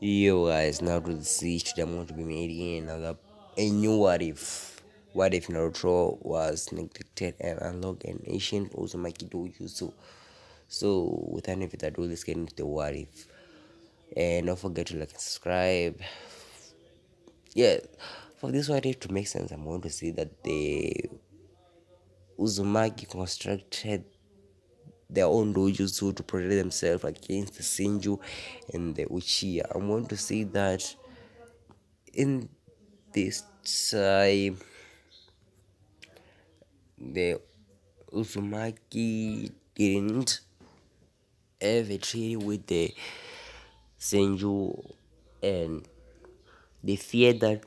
Yo guys, now to the siege today I'm going to be making a new what if. What if Naruto was neglected and unlocked an ancient uzumaki dojutsu? So without any further ado, let's get into the what if. And don't forget to like and subscribe. Yeah, for this what if to make sense, I'm going to say that the uzumaki constructed their own dojutsu to protect themselves against the Senju and the Uchiha. I'm going to say that in this time the Uzumaki didn't have a treaty with the Senju, and they feared that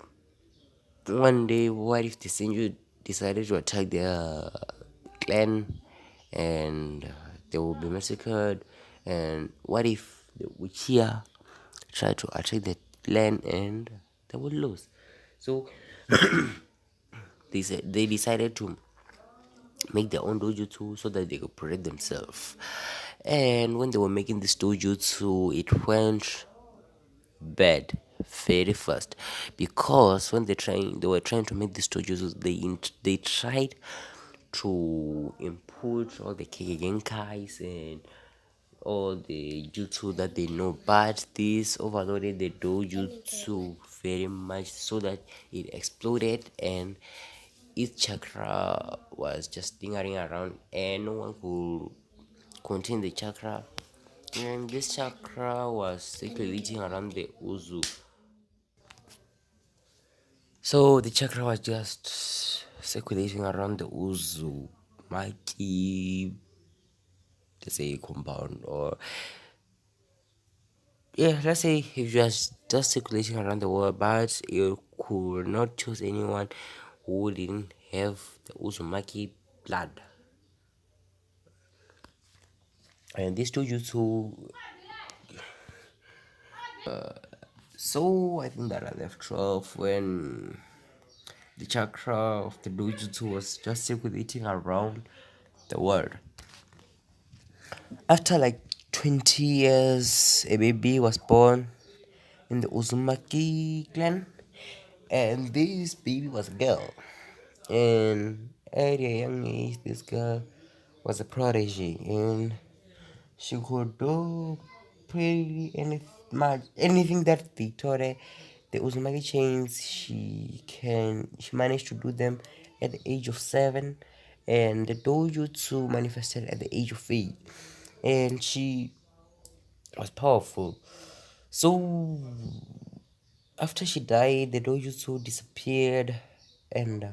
one day, what if the Senju decided to attack their clan and they will be massacred? And what if the Uchiha tried to attack the clan and they would lose? So they decided to make their own dojutsu so that they could protect themselves. And when they were making this dojutsu, it went bad very fast because when they were trying to make this dojutsu, they tried to input all the Kekkeigenkais and all the jutsu that they know, but this overloaded the dojutsu very much so that it exploded and each chakra was just lingering around and no one could contain the chakra, and this chakra was circulating around the uzu. So the chakra was just circulating around the uzu maki, let's say compound, or yeah, let's say it was just circulating around the world, but you could not choose anyone who didn't have the uzumaki blood. And these two jutsu, so I think that I left off when the chakra of the dojutsu was just circulating around the world. After like 20 years, a baby was born in the Uzumaki clan, and this baby was a girl. And at a young age, this girl was a prodigy, and she could do pretty anything that they taught her. The Uzumaki chains, she managed to do them at the age of 7, and the dojutsu manifested at the age of 8, and she was powerful. So after she died, the dojutsu disappeared, and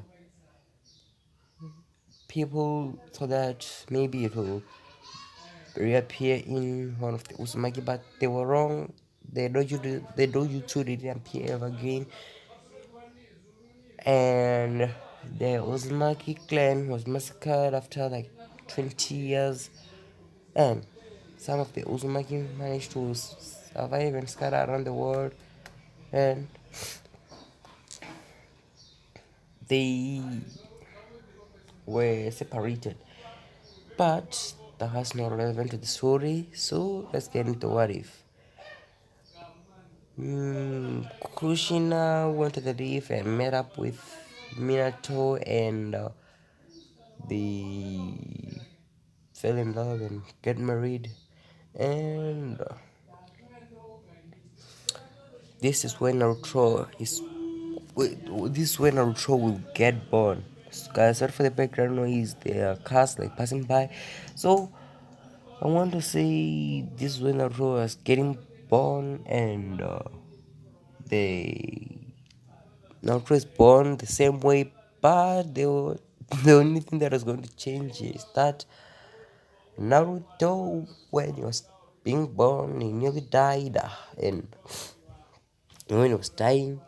people thought that maybe it will reappear in one of the Uzumaki, but they were wrong. The dojutsu didn't appear ever again, and the Uzumaki clan was massacred after like 20 years, and some of the Uzumaki managed to survive and scatter around the world, and they were separated. But that has no relevance to the story, so let's get into what if. Kushina went to the reef and met up with Minato, and they fell in love and get married. And this is when Naruto is. This is when Naruto will get born. So guys, sorry for the background noise. There are cars like passing by. So I want to say this is when Naruto was getting born, and they Naruto is born the same way, but the only thing that is going to change is that Naruto, when he was being born, he nearly died, and when he was dying,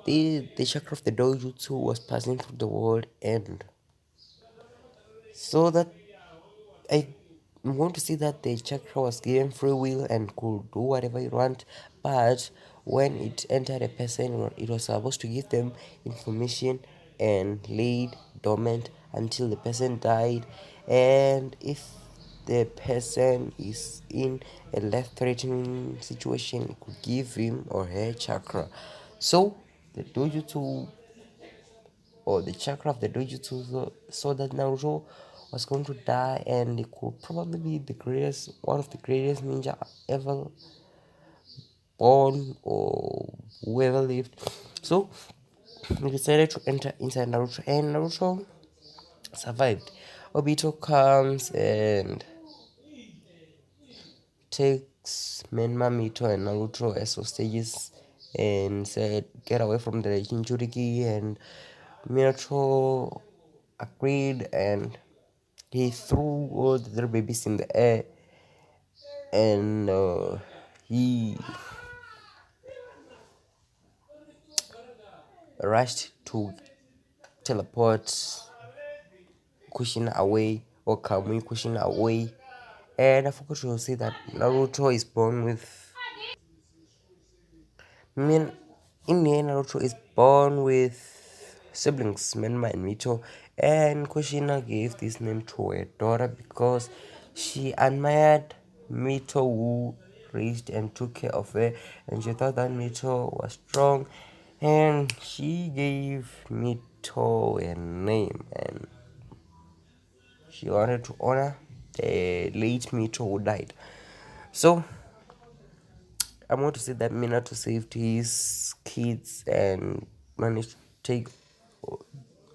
the chakra of the dojutsu was passing through the world, and so that I want to see that the chakra was given free will and could do whatever it want, but when it entered a person, it was supposed to give them information and laid dormant until the person died. And if the person is in a less threatening situation, it could give him or her chakra. So the dojutsu or the chakra of the dojutsu saw that Naruto was going to die, and it could probably be the greatest, one of the greatest ninja ever born or whoever lived. So he decided to enter inside Naruto, and Naruto survived. Obito comes and takes Menma, Mito, and Naruto as hostages and said, "Get away from the Jinchuriki." And Minato agreed, and he threw all the three babies in the air, and he rushed to teleport Kushina away, or Kamui Kushina away. And I forgot to say that Naruto is born with. Min in the end, Naruto is born with siblings, Menma and Mito, and Kushina gave this name to her daughter because she admired Mito, who raised and took care of her, and she thought that Mito was strong, and she gave Mito a name, and she wanted to honor the late Mito who died. So I'm going to say that Minato saved his kids and managed to take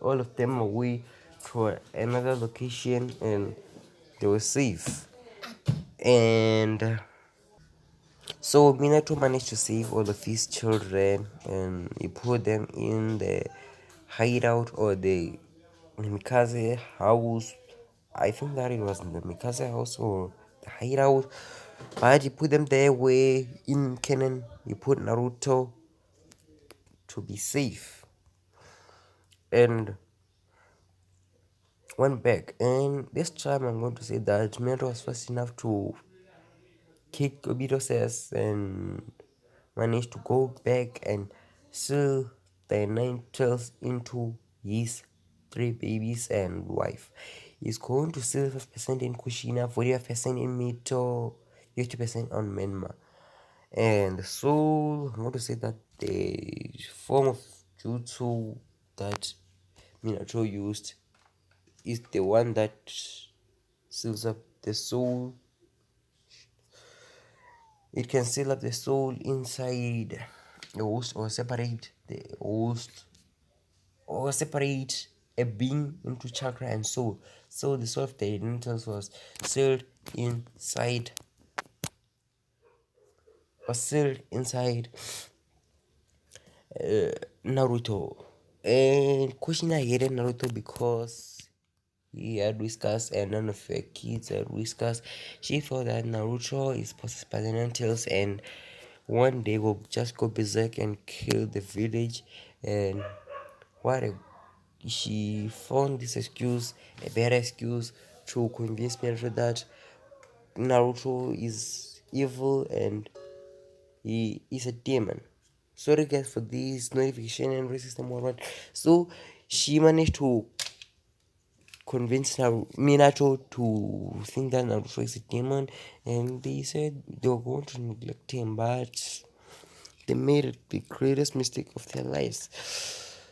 all of them away to another location, and they were safe. And so Minato managed to save all of his children, and he put them in the hideout or the Mikaze house. I think that it was in the Mikaze house or the hideout. But he put them there where in canon he put Naruto to be safe, and went back. And this time I'm going to say that Minato was fast enough to kick Obito's ass and managed to go back and seal the nine tails into his three babies and wife. He's going to seal 5% in Kushina, 45% in Mito, 50% on Menma. And so I'm going to say that the form of jutsu that Minato used is the one that seals up the soul. It can seal up the soul inside the host, or separate the host, or separate a being into chakra and soul. So the soul of the Naruto was sealed inside Naruto. And Kushina hated Naruto because he had whiskers and none of her kids had whiskers. She thought that Naruto is possessed by the Ninetales, and one day will just go berserk and kill the village. And what a, she found this excuse, a better excuse, to convince Naruto that Naruto is evil and he is a demon. Sorry guys for this notification and system worldwide. So she managed to convince Minato to think that Naruto is a demon, and they said they were going to neglect him, but they made the greatest mistake of their lives.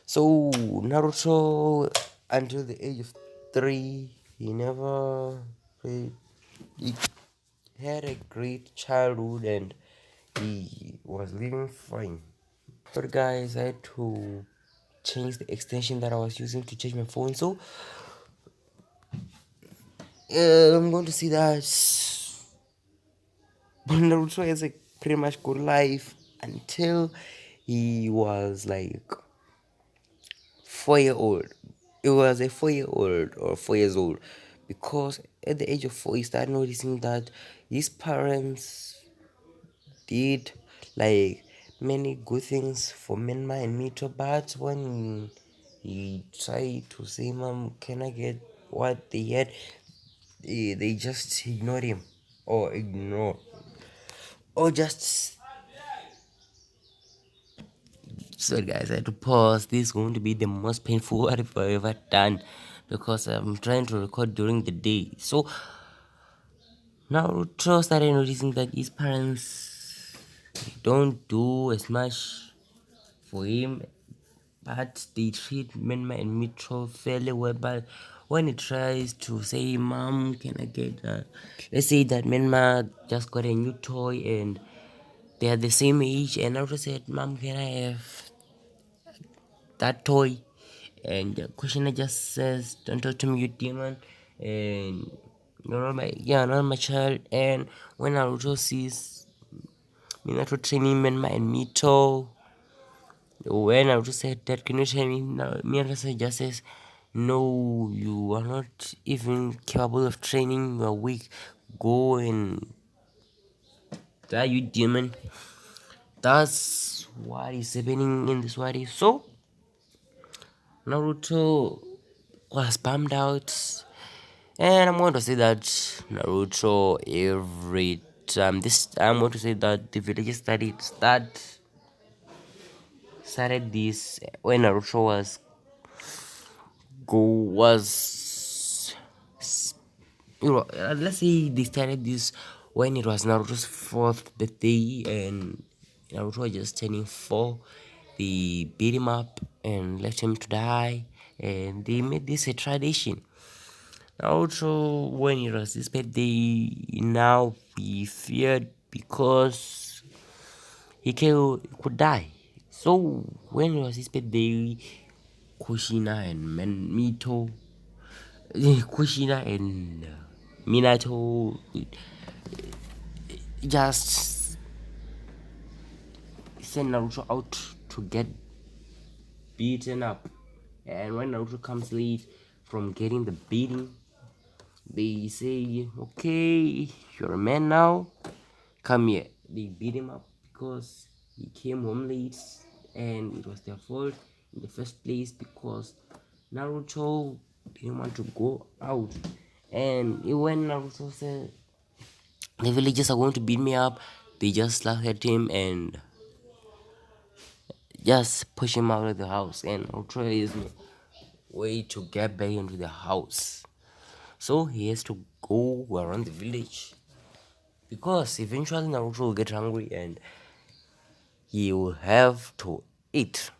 So Naruto, until the age of 3, he never played. He had a great childhood, and he was living fine. But guys, I had to change the extension that I was using to change my phone. So I'm going to see that Naruto has a pretty much good life until he was like 4 year old. It was a 4 year old or 4 years old, because at the age of 4 he started noticing that his parents did like many good things for Menma and Mito, but when he tried to say, "Mom, can I get what they had?" they just ignored him, or ignore, or just. Sorry guys, I had to pause. This is going to be the most painful what I've ever done, because I'm trying to record during the day. So Naruto started noticing that his parents don't do as much for him, but they treat Menma and Mitro fairly well. But when he tries to say, "Mom, can I get let's say that Menma just got a new toy and they are the same age," and Naruto said, "Mom, can I have that toy?" And the questioner just says, "Don't talk to me, you demon," and you're not my child. And when Naruto sees Minato training Menma and Mito, when Naruto said that, "Can you train me?" Minato just says, "No, you are not even capable of training. You are weak. Go and die, you demon." That's what is happening in this world. So Naruto was bummed out, and I'm going to say that Naruto every time. This I'm going to say that the villagers started this when Naruto was let's say they started this when it was Naruto's fourth birthday and Naruto was just turning 4. They beat him up and left him to die, and they made this a tradition. Naruto, when it was his birthday, now he feared because he could die. So when it was his birthday, Kushina and Mito, Kushina and Minato just send Naruto out to get beaten up. And when Naruto comes late from getting the beating, they say, "Okay, you're a man now. Come here." They beat him up because he came home late, and it was their fault in the first place because Naruto didn't want to go out. And when Naruto said the villagers are going to beat me up, they just laugh at him and just push him out of the house. And Naruto is no way to get back into the house. So he has to go around the village because eventually Naruto will get hungry and he will have to eat.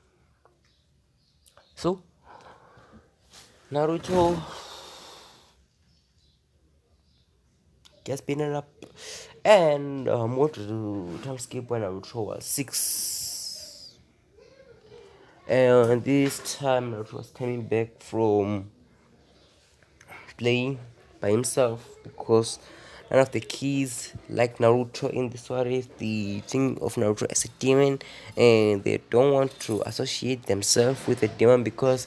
So Naruto gets beaten up, and what to do? Time skip when Naruto was 6, and this time Naruto was coming back from playing by himself because none of the kids like Naruto in the story. They think of Naruto as a demon and they don't want to associate themselves with a demon because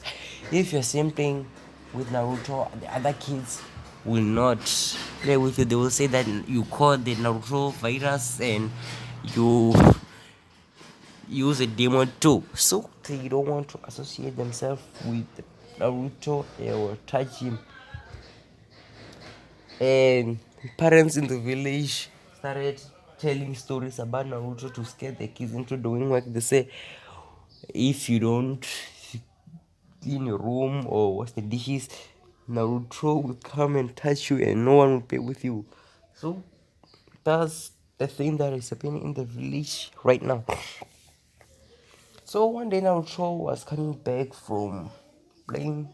if you're simping with Naruto, the other kids will not play with you. They will say that you caught the Naruto virus and you use a demon too. So they don't want to associate themselves with Naruto or touch him. And parents in the village started telling stories about Naruto to scare their kids into doing work. They say, if you don't clean your room or wash the dishes, Naruto will come and touch you and no one will play with you. So that's the thing that is happening in the village right now. So one day Naruto was coming back from playing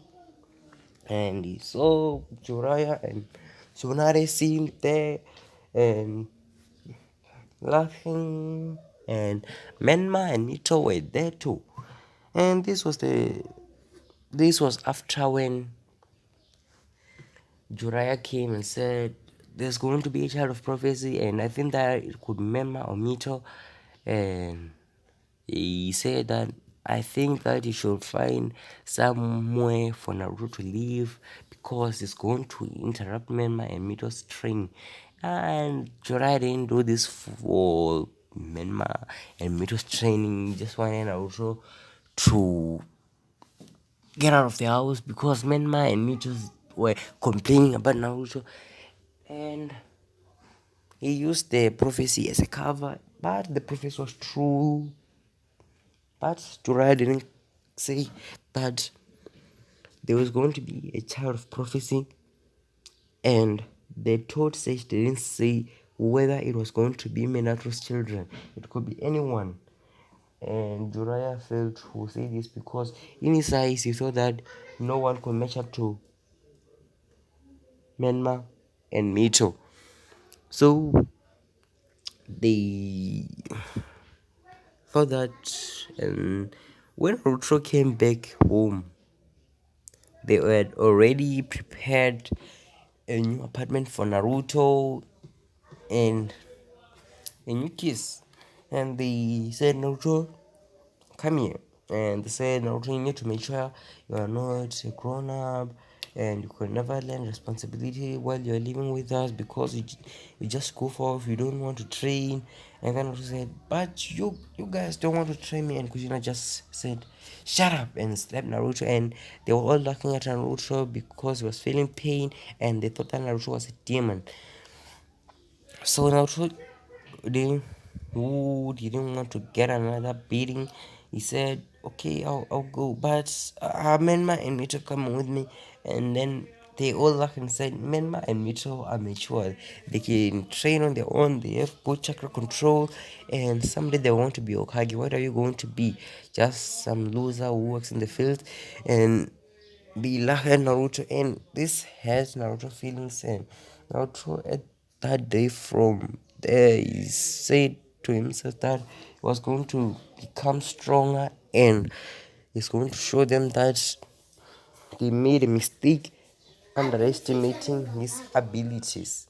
and he saw Jiraiya and Tsunade sitting there and laughing, and Menma and Mito were there too. And this was after when Jiraiya came and said there's going to be a child of prophecy, and I think that it could be Menma or Mito, and he said that I think that he should find somewhere for Naruto to live because it's going to interrupt Menma and Mito's training. And Jiraiya didn't do this for Menma and Mito's training. He just wanted Naruto to get out of the house because Menma and Mito were complaining about Naruto. And he used the prophecy as a cover, but the prophecy was true. But Jiraiya didn't say that there was going to be a child of prophecy, and the third stage didn't say whether it was going to be Minato's children. It could be anyone. And Jiraiya failed to say this because in his eyes he thought that no one could match up to Menma and Mito. So they thought that, and when Naruto came back home, they had already prepared a new apartment for Naruto and a new kiss. And they said, Naruto, come here. And they said, Naruto, you need to make sure you are not a grown up and you could never learn responsibility while you're living with us because you just goof off, you don't want to train. And then Naruto said, but you guys don't want to train me. And Kushina just said, shut up, and slapped Naruto. And they were all looking at Naruto because he was feeling pain and they thought that Naruto was a demon. So Naruto didn't, who didn't want to get another beating, he said, okay, I'll go, but Menma and Mito come with me. And then they all laughed and said, Menma and Mito are mature, they can train on their own, they have good chakra control, and someday they want to be Okage. What are you going to be? Just some loser who works in the field? And the Laha Naruto, and this has Naruto feeling sad. Naruto at that day from there he said to himself that he was going to become stronger and he's going to show them that they made a mistake underestimating his abilities.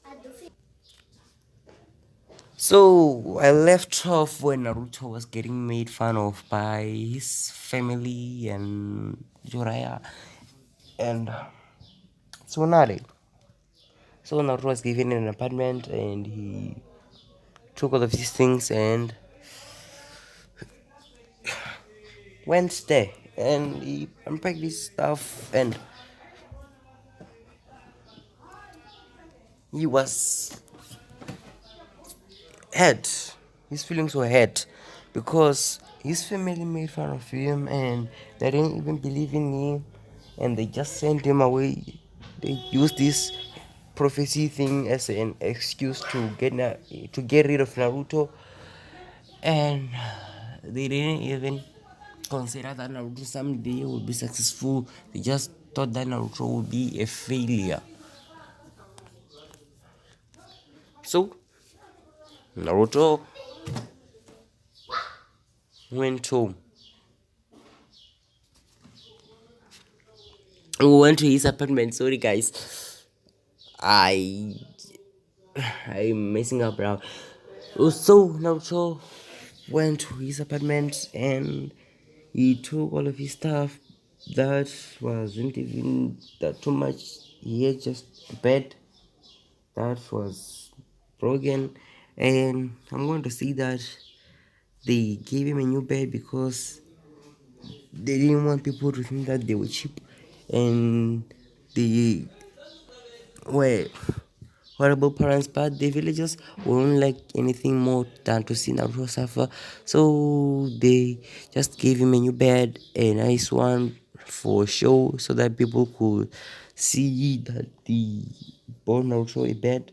So I left off when Naruto was getting made fun of by his family and Jiraiya and Tsunade. So Naruto was given an apartment and he took all of these things and went there and he unpacked this stuff and he was hurt. His feelings were hurt because his family made fun of him and they didn't even believe in him and they just sent him away. They used this prophecy thing as an excuse to get rid of Naruto, and they didn't even consider that Naruto someday would be successful. They just thought that Naruto would be a failure. So Naruto went home. We went to his apartment. Sorry guys, I I'm messing up now. So Naruto went to his apartment and he took all of his stuff. That wasn't even that too much. He had just a bed that was broken, and I'm going to see that they gave him a new bed because they didn't want people to think that they were cheap and they were horrible parents, but the villagers wouldn't like anything more than to see Naruto suffer. So they just gave him a new bed, a nice one for show, so that people could see that they bought Naruto a bed,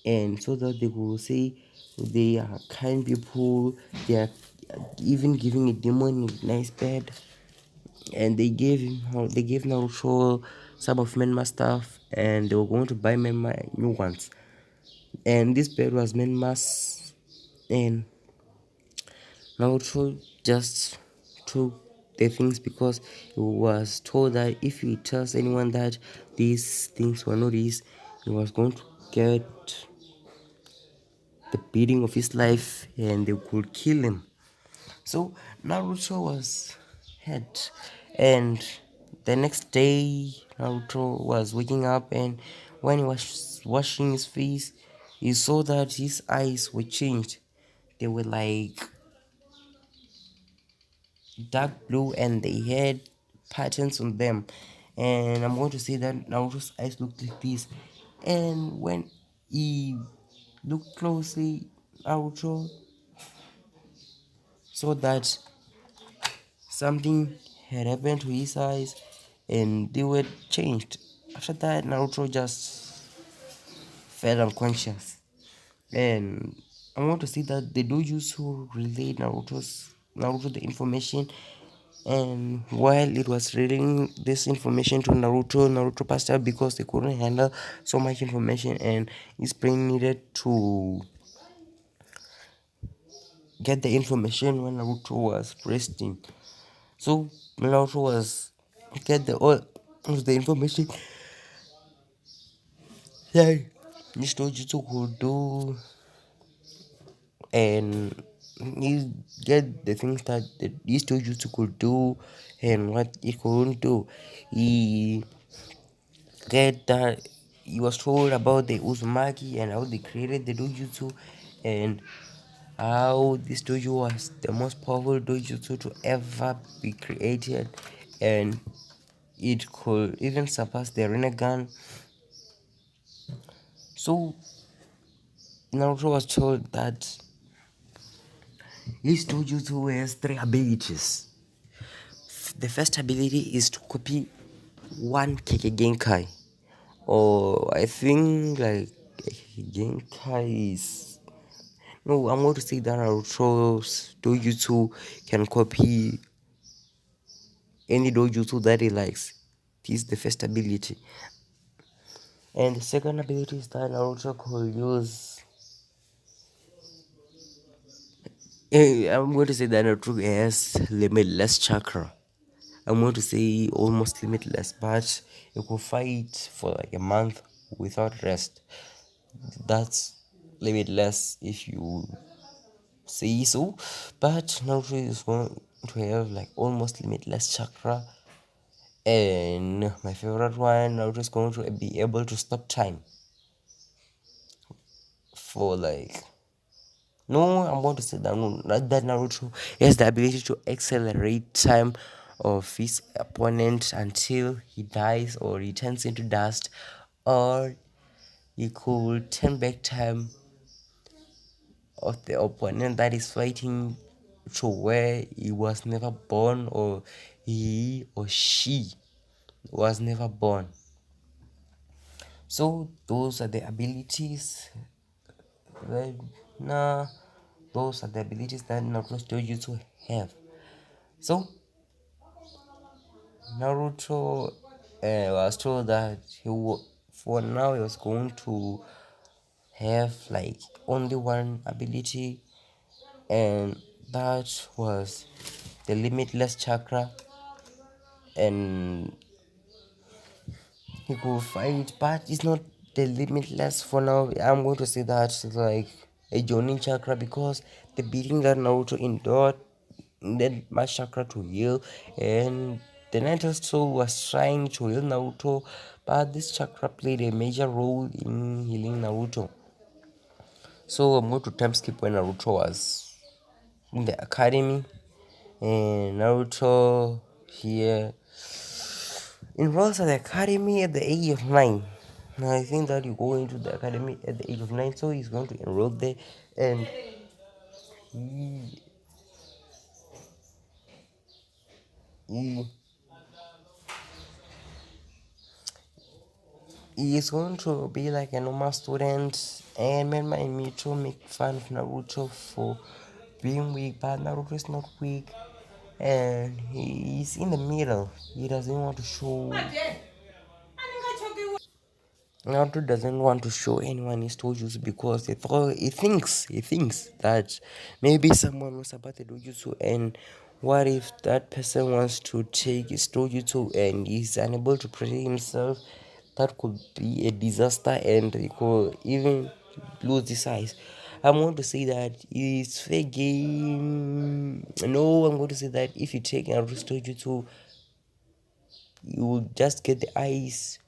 and so that they could say they are kind people. They are even giving a demon a nice bed, and they gave Naruto some of Menma stuff, and they were going to buy Menma new ones. And this bed was Menma's, and Naruto just took the things because he was told that if he tells anyone that these things were not his, he was going to get the beating of his life and they could kill him. So Naruto was hurt, and the next day Naruto was waking up, and when he was washing his face, he saw that his eyes were changed. They were like dark blue and they had patterns on them. And I'm going to say that Naruto's eyes looked like this. And when he looked closely, Naruto saw that something had happened to his eyes and they were changed. After that, Naruto just fell unconscious. And I want to see that the dojutsu relayed Naruto the information, and while it was relaying this information to Naruto passed out because they couldn't handle so much information, and his brain needed to get the information when Naruto was resting. So Naruto was get the all of the information that this dojutsu could do, and he get the things that this dojutsu could do and what it couldn't do. He get that he was told about the uzumaki and how they created the dojutsu, and how this dojo was the most powerful dojutsu to ever be created, and it could even surpass the Rinnegan. So Naruto was told that his dojutsu has three abilities. The first ability is to copy one Kekkei, or I think like Genkai is no. I'm going to say that Naruto's dojutsu can copy any dojutsu that he likes. This is the first ability, and the second ability is that Naruto could use. I'm going to say that Naruto has limitless chakra. I'm going to say almost limitless, but you could fight for like a month without rest. That's limitless if you say so. But Naruto is going to have like almost limitless chakra. And my favorite one, Naruto is going to be able to stop time for like. No, I'm going to say that no, not that Naruto has the ability to accelerate time of his opponent until he dies or he turns into dust, or he could turn back time of the opponent that is fighting to where he was never born, or he or she was never born. So those are the abilities that nah, those are the abilities that Naruto Dojutsu have. So Naruto was told that for now he was going to have like only one ability, and that was the limitless chakra, and he could fight, but it's not the limitless for now. I'm going to say that it's like a joining chakra, because the beating that Naruto endured needed much chakra to heal, and the Naruto soul was trying to heal Naruto, but this chakra played a major role in healing Naruto. So I'm going to time skip when Naruto was in the academy, and Naruto here enrolls at the academy at the age of 9. Now I think that you go into the academy at the age of 9, so he's going to enroll there, and he he, he is going to be like a normal student, and men might me to make fun of Naruto for being weak, but Naruto is not weak, and he is in the middle. He doesn't want to show. Naruto doesn't want to show anyone his dojutsu because he thinks that maybe someone knows about the dojutsu, and what if that person wants to take his dojutsu and he's unable to protect himself? That could be a disaster, and he could even lose his eyes. I'm going to say that it's fair game. No, I'm going to say that if you take Naruto's dojutsu, you will just get the eyes.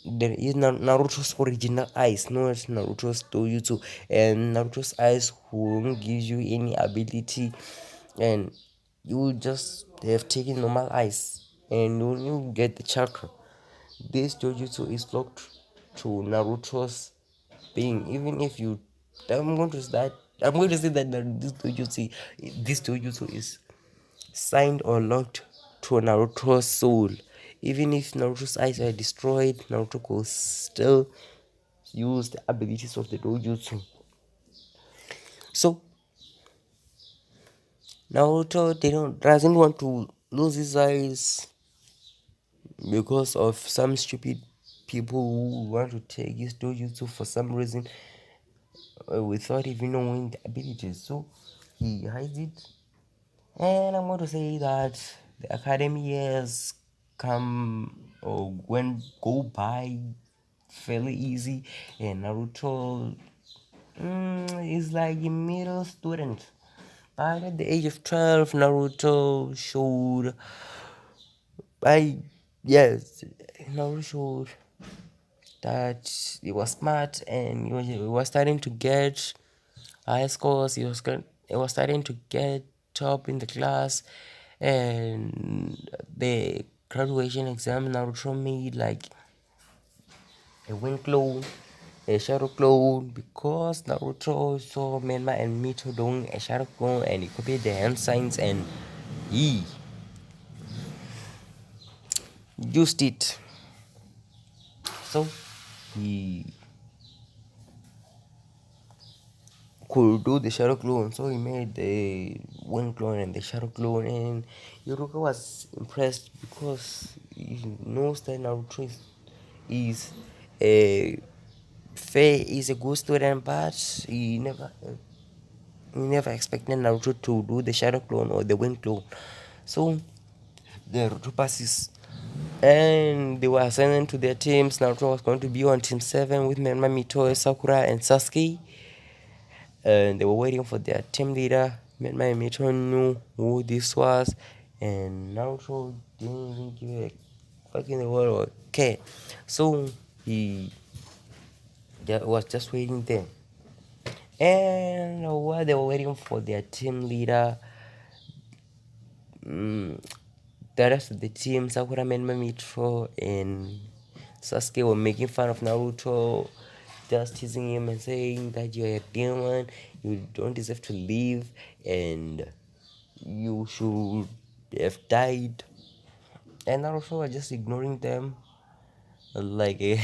There is Naruto's original eyes, not Naruto's dojutsu, and Naruto's eyes won't give you any ability, and you will just have taken normal eyes, and you get the chakra. This dojutsu is locked to Naruto's being. Even if you, I'm going to say that I'm going to say that this dojutsu is signed or locked to Naruto's soul. Even if Naruto's eyes were destroyed, Naruto could still use the abilities of the dojutsu. So Naruto doesn't want to lose his eyes because of some stupid people who want to take his dojutsu for some reason without even knowing the abilities. So he hides it. And I'm going to say that the academy years come or when go by fairly easy, and Naruto is like a middle student. But at the age of 12, Naruto showed, I yes, Naruto showed that he was smart and he was starting to get high scores. He was starting to get top in the class, and the graduation exam Naruto made like a wind clone, a shadow clone, because Naruto saw Menma and Mito doing a shadow clone and he copied the hand signs and he used it. So he could do the shadow clone, so he made the wind clone and the shadow clone, and Yoruka was impressed because he knows that Naruto is a fair, is a good student, but he never expected Naruto to do the shadow clone or the wind clone. So the Naruto passes and they were assigned to their teams. Naruto was going to be on team 7 with Menma, Mito, Sakura and Sasuke, and they were waiting for their team leader. Menma and Mito knew who this was, and Naruto didn't even give a fuck in the world. Okay, so he was just waiting there. And while they were waiting for their team leader, the rest of the team, Sakura, Menma, Mitro, and Sasuke were making fun of Naruto, just teasing him and saying that you're a demon, you don't deserve to live, and you should have died. And Naruto was just ignoring them like a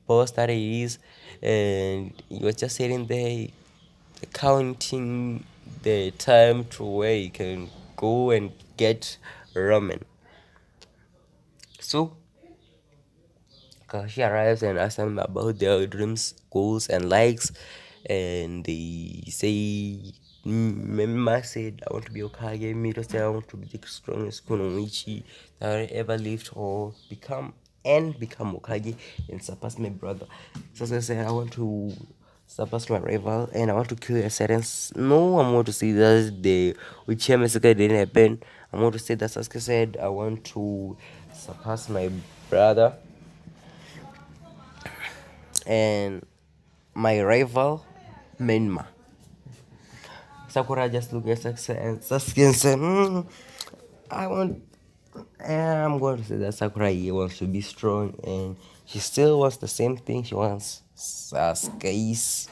power star he is, and he was just sitting there counting the time to where he can go and get ramen. So Kakashi arrives and asks them about their dreams, goals, and likes, and they say, Mema said, "I want to be Okage." Mito said, "I want to be the strongest Kunoichi that ever lived, or become Okage and surpass my brother." Sasuke said, "I want to surpass my rival and I want to kill a certain." No, I'm going to say that the Uchiha Massacre didn't happen. I'm going to say that Sasuke said, "I want to surpass my brother and my rival Menma." Sakura just looked at Sasuke and said, I want. I'm going to say that Sakura wants to be strong and she still wants the same thing. She wants Sasuke's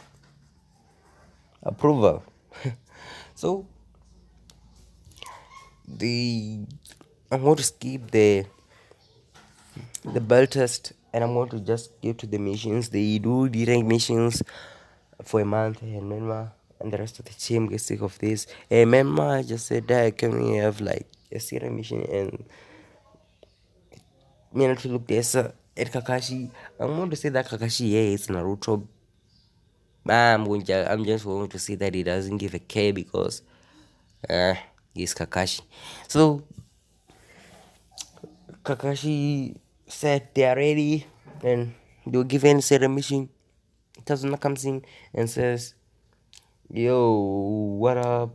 approval. So the I'm going to skip the belt test and I'm going to just get to the missions. They do the rank missions for a month, and Menma and the rest of the team get sick of this. And Menma just said that can we have like a serious mission, and Minato looked at Kakashi. I'm going to say that Kakashi hates Naruto. I'm just going to say that he doesn't give a care because he's Kakashi. So Kakashi said they are ready and they were given a mission. Tazuna comes in and says, "Yo, what up?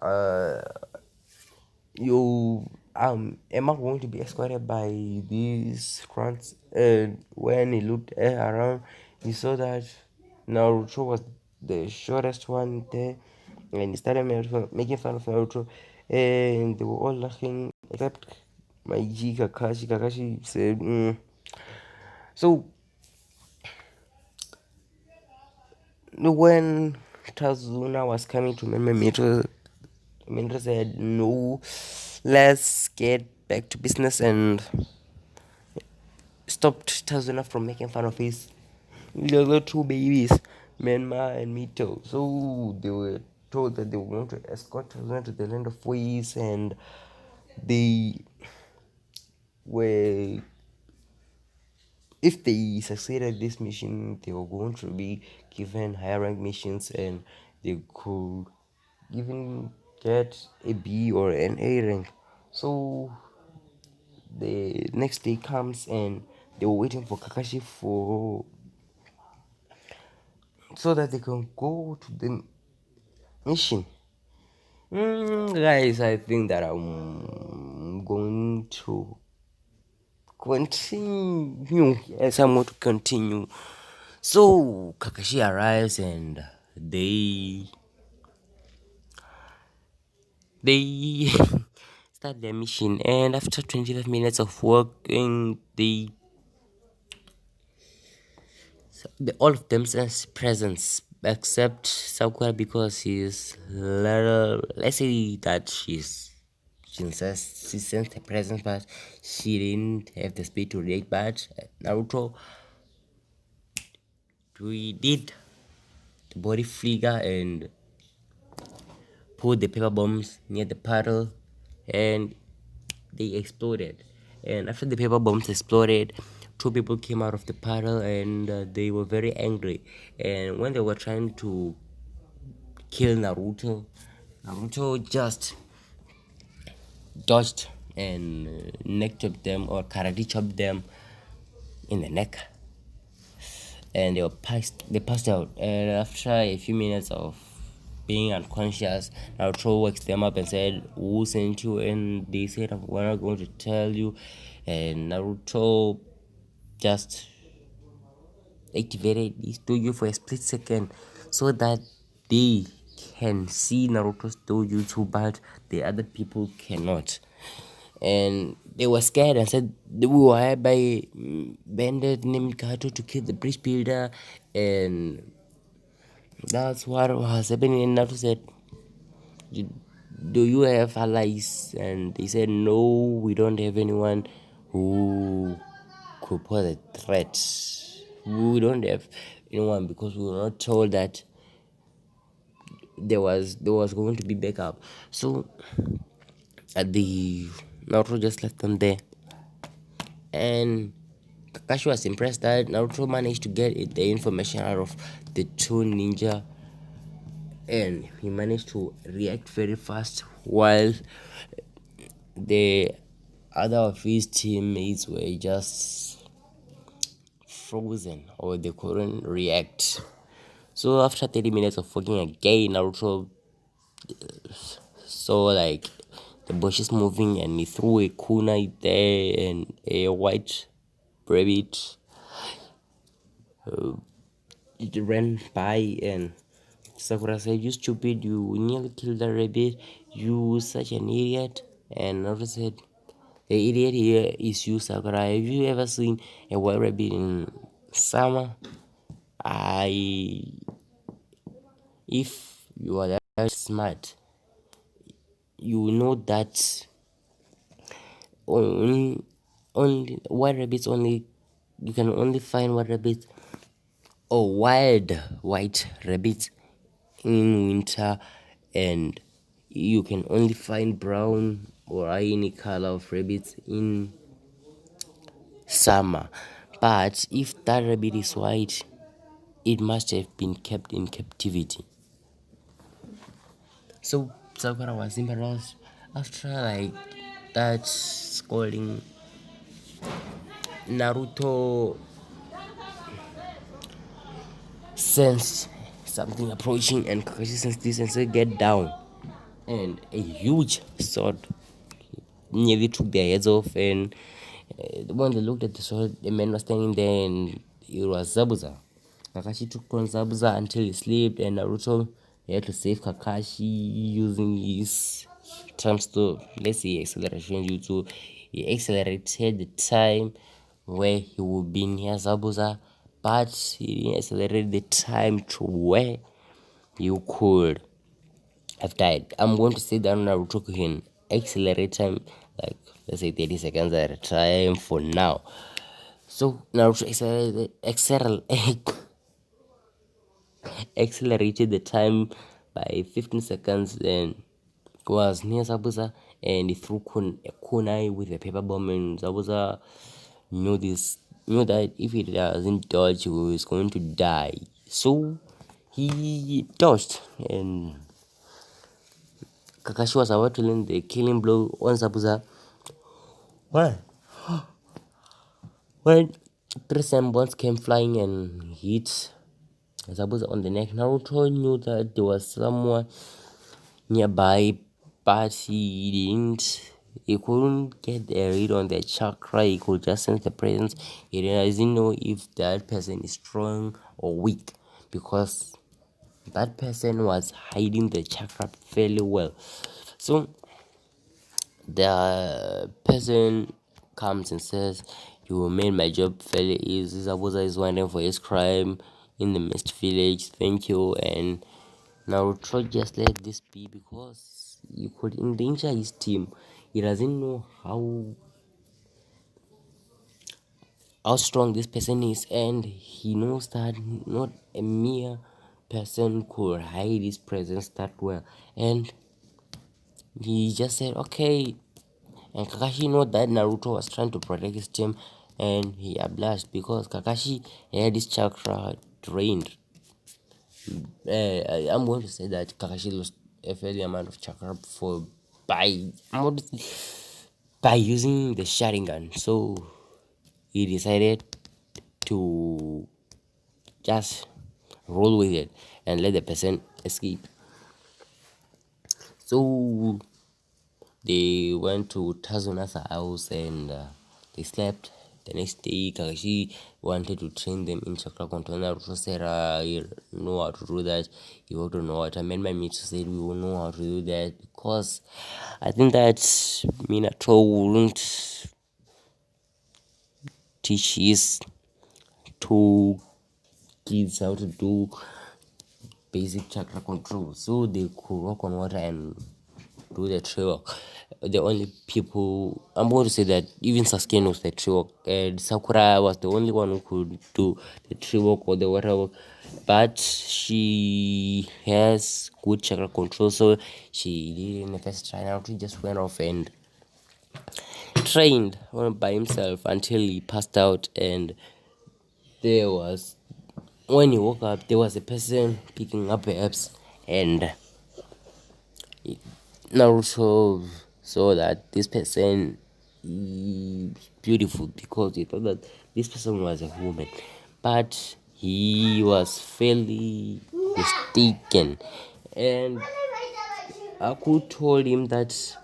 Uh, you am I going to be escorted by these grunts?" And when he looked around, he saw that Naruto was the shortest one there, and he started making fun of Naruto, and they were all laughing except my G Kakashi. Kakashi said, So when Tazuna was coming to Mimimito, Mindra said, "No, let's get back to business and stopped Tazuna from making fun of his little two babies, Menma and Mito. So they were told that they were going to escort Tazuna to the land of ways, and they were, if they succeeded this mission, they were going to be given higher rank missions, and they could even get a B or an A rank. So the next day comes, and they were waiting for Kakashi for so that they can go to the mission. Guys, I think that I'm going to continue. Yes, I'm going to continue. So Kakashi arrives, and they start their mission, and after 25 minutes of working, all of them sense presence except Sakura, because she's little. Let's say that she sensed the presence, but she didn't have the speed to react. But Naruto, we did the body figure and put the paper bombs near the puddle, and they exploded. And after the paper bombs exploded, two people came out of the puddle, and they were very angry. And when they were trying to kill Naruto, Naruto just dodged and neck chopped them, or karate chopped them in the neck, and they passed out. And after a few minutes of being unconscious, Naruto wakes them up and said, "Who sent you?" And they said, "We're not going to tell you." And Naruto just activated his dojo for a split second so that they can see Naruto's dojutsu, but the other people cannot. And they were scared and said we were hired by bandit named Kato to kill the bridge builder, and that's what was happening. And Naruto said, "Do you have allies?" And they said, "No, we don't have anyone who could pose a threat. We don't have anyone because we were not told that there was going to be backup." So at the Naruto just left them there, and Kakashi was impressed that Naruto managed to get the information out of the two ninja, and he managed to react very fast, while the other of his teammates were just frozen, or they couldn't react. So after 30 minutes of working again, Naruto saw like the bushes moving, and he threw a kunai there, and a white rabbit it ran by, and Sakura said, "You stupid, you nearly killed the rabbit, you such an idiot." And Naruto said, "The idiot here is you, Sakura. Have you ever seen a white rabbit in summer? I If you are that smart, you know that only white rabbits only you can only find white rabbits or wild white rabbits in winter, and you can only find brown or any color of rabbits in summer. But if that rabbit is white, it must have been kept in captivity." So Sakura was embarrassed. After like that scolding, Naruto sensed something approaching, and Kakashi sensed this and said, "Get down." And a huge sword nearly took their heads off, and when they looked at the sword, the man was standing there, and it was Zabuza. Kakashi took on Zabuza until he slept, and Naruto had to save Kakashi using his terms to, let's say, acceleration jutsu. He accelerated the time where he would be near Zabuza, but he didn't accelerate the time to where you could have died. I'm going to say that Naruto can accelerate time, like let's say 30 seconds at a time for now. So Naruto accelerated the time by 15 seconds and was near Zabuza, and he threw a kunai with a paper bomb, and Zabuza knew that if he doesn't dodge, he was going to die. So he dodged, and Kakashi was about to land the killing blow on Zabuza. What? When three sandbones came flying and hit Zabuza on the neck, Naruto knew that there was someone nearby, but he couldn't get a read on the chakra. He could just sense the presence. He doesn't know if that person is strong or weak, because that person was hiding the chakra fairly well. So the person comes and says, "You made my job fairly easy. Zabuza is wondering for his crime in the Mist Village. Thank you." And Naruto just let this be because you could endanger his team. He doesn't know how strong this person is, and he knows that not a mere person could hide his presence that well. And he just said, "Okay." And Kakashi know that Naruto was trying to protect his team, and he blushed because Kakashi had his chakra drained. I'm going to say that Kakashi lost a fairly amount of chakra for by by using the Sharingan. So he decided to just roll with it and let the person escape. So they went to Tazuna's house and they slept. The next day, Kakashi wanted to train them in chakra control. Naruto said, "You know how to do that. You want to know what I meant by me to say we will know how to do that, because I think that Minato wouldn't teach his two kids how to do basic chakra control, so they could walk on water and do the tree walk." The only people, I'm going to say that even Sasuke knows the tree walk, and Sakura was the only one who could do the tree walk or the water walk, but she has good chakra control, so she did in the first try. Now he just went off and trained by himself until he passed out, and there was when he woke up, there was a person picking up herbs, and Naruto saw that this person is beautiful because he thought that this person was a woman, but he was fairly mistaken. And Aku told him that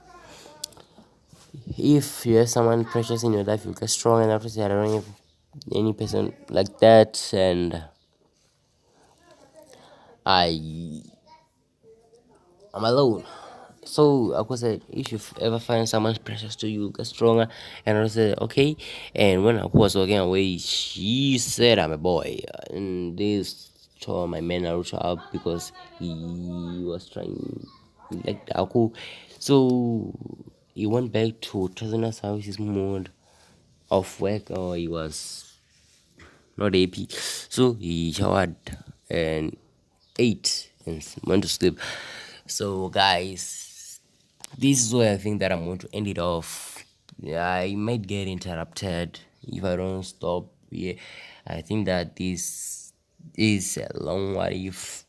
if you have someone precious in your life, you get strong. And after said, "I don't have any person like that, and I am alone." So Aku said, "If you ever find someone precious to you, get stronger." And I said, "Okay." And when Aku was walking away, she said, "I'm a boy." And this tore my man Naruto up because he was trying like Aku. So he went back to Tazuna's house. His mood of work, or he was not happy. So he showered and ate and went to sleep. So guys, this is where I think that I'm going to end it off. Yeah, I might get interrupted if I don't stop. Yeah, I think that this is a long what if.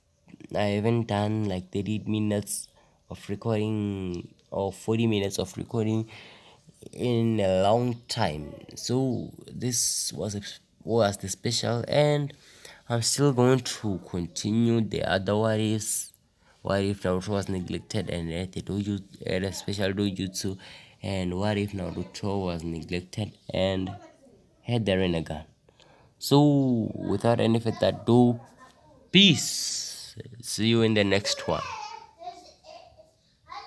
I haven't done like 30 minutes of recording or 40 minutes of recording in a long time. So this was the special, and I'm still going to continue the other what ifs. What if Naruto was neglected and had a special dojutsu? And what if Naruto was neglected and had the Rinnegan? So without any further ado, peace. See you in the next one.